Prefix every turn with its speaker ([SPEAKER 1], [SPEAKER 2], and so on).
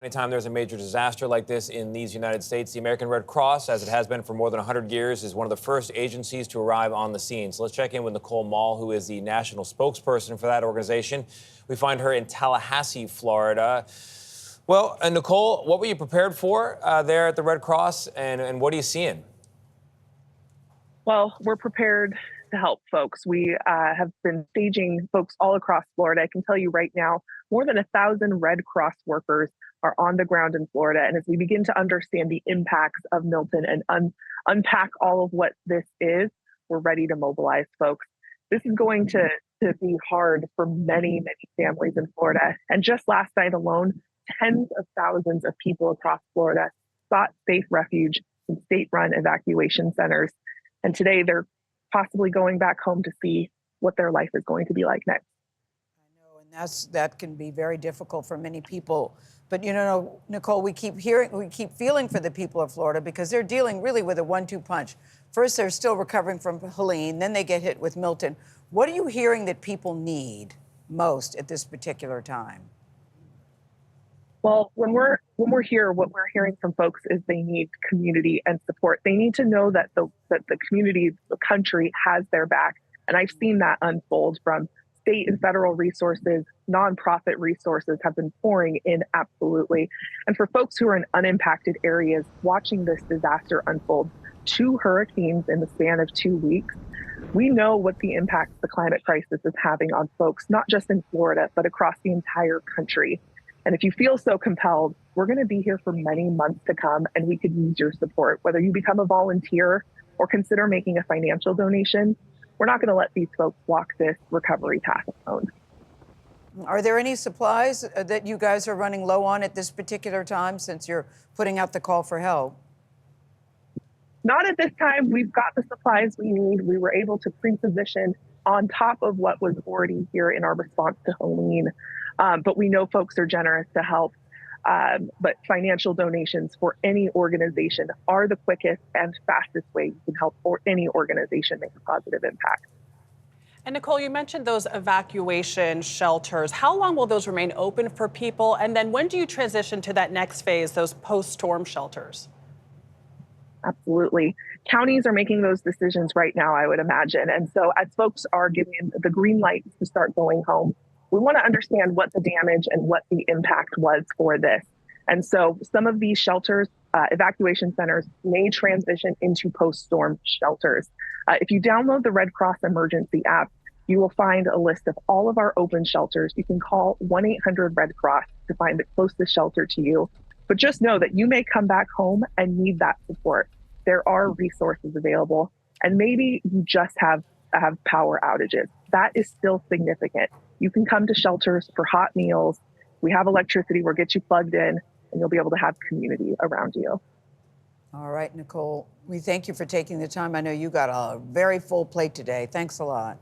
[SPEAKER 1] Anytime there's a major disaster like this in these United States, the American Red Cross, as it has been for more than 100 years, is one of the first agencies to arrive on the scene. So let's check in with Nicole Maul, who is the national spokesperson for that organization. We find her in Tallahassee, Florida. Well, Nicole, what were you prepared for there at the Red Cross, and what are you seeing?
[SPEAKER 2] Well, we're prepared to help folks. We have been staging folks all across Florida. I can tell you right now, more than 1,000 Red Cross workers are on the ground in Florida. And as we begin to understand the impacts of Milton and unpack all of what this is, we're ready to mobilize folks. This is going to be hard for many, many families in Florida. And just last night alone, tens of thousands of people across Florida sought safe refuge in state-run evacuation centers. And today they're possibly going back home to see what their life is going to be like next.
[SPEAKER 3] I know, and that can be very difficult for many people. But you know, Nicole, we keep feeling for the people of Florida because they're dealing really with a 1-2 punch. First, they're still recovering from Helene, then they get hit with Milton. What are you hearing that people need most at this particular time?
[SPEAKER 2] Well, when we're here, what we're hearing from folks is they need community and support. They need to know that the community, the country has their back. And I've seen that unfold from state and federal resources, nonprofit resources have been pouring in absolutely. And for folks who are in unimpacted areas, watching this disaster unfold, 2 hurricanes in the span of 2 weeks, we know what the impact the climate crisis is having on folks, not just in Florida, but across the entire country. And if you feel so compelled, we're going to be here for many months to come, and we could use your support. Whether you become a volunteer or consider making a financial donation, we're not going to let these folks walk this recovery path alone.
[SPEAKER 3] Are there any supplies that you guys are running low on at this particular time since you're putting out the call for help?
[SPEAKER 2] Not at this time. We've got the supplies we need. We were able to pre-position on top of what was already here in our response to Helene. But we know folks are generous to help. But financial donations for any organization are the quickest and fastest way you can help for any organization make a positive impact.
[SPEAKER 4] And Nicole, you mentioned those evacuation shelters. How long will those remain open for people? And then when do you transition to that next phase, those post-storm shelters?
[SPEAKER 2] Absolutely. Counties are making those decisions right now, I would imagine. And so as folks are giving the green light to start going home, we want to understand what the damage and what the impact was for this. And so some of these shelters, evacuation centers, may transition into post-storm shelters. If you download the Red Cross Emergency app, you will find a list of all of our open shelters. You can call 1-800-RED-CROSS to find the closest shelter to you. But just know that you may come back home and need that support. There are resources available, and maybe you just have power outages. That is still significant. You can come to shelters for hot meals. We have electricity. We'll get you plugged in, and you'll be able to have community around you.
[SPEAKER 3] All right, Nicole, we thank you for taking the time. I know you got a very full plate today. Thanks a lot.